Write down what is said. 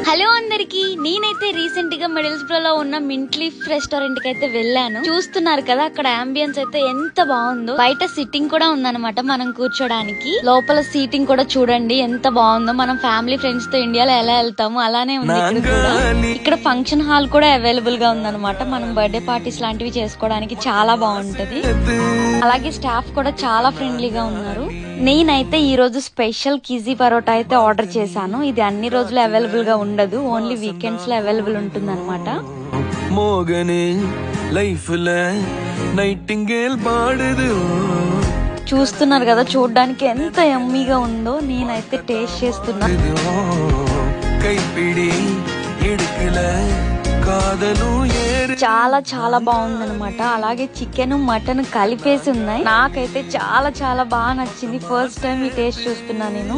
Hello అందరికి, నేనైతే recent గా మిడిల్స్బ్రో లో ఉన్న మింట్ లీఫ్ రెస్టారెంట్ కి అయితే వెళ్ళాను. చూస్తున్నారు కదా, అక్కడ అంబియన్స్ అయితే ఎంత బాగుందో. బయట సిట్టింగ్ కూడా ఉందన్నమాట మనం కూర్చోడానికి. లోపల సీటింగ్ కూడా చూడండి ఎంత బాగుందో. మనం ఫ్యామిలీ ఫ్రెండ్స్ తో ఇండియాలో ఎలా వెళ్తామో అలానే ఉంది ఇక్కడ కూడా. ఇక్కడ ఫంక్షన్ హాల్ కూడా అవైలబుల్ గా ఉందన్నమాట. మనం బర్త్డే పార్టీస్ లాంటివి చేసుకోవడానికి చాలా బాగుంటది. అలాగే స్టాఫ్ కూడా చాలా ఫ్రెండ్లీగా ఉన్నారు. నేనైతే ఈ రోజు స్పెషల్ కీజీ పరోటా అయితే ఆర్డర్ చేశాను. ఇది అన్ని రోజులు అవైలబుల్ గా ఉండదు, ఓన్లీ వీకెండ్స్ లో అవైలబుల్ ఉంటుంది అనమాట. చూస్తున్నారు కదా, చూడడానికి ఎంత యమ్మీగా ఉందో. నేనైతే టేస్ట్ చేస్తున్నా. చాలా చాలా బాగుందన్నమాట. అలాగే చికెన్ మటన్ కలిపేసి ఉన్నాయి. నాకైతే చాలా చాలా బాగా నచ్చింది. ఫస్ట్ టైం ఈ టేస్ట్ చూస్తున్నా నేను.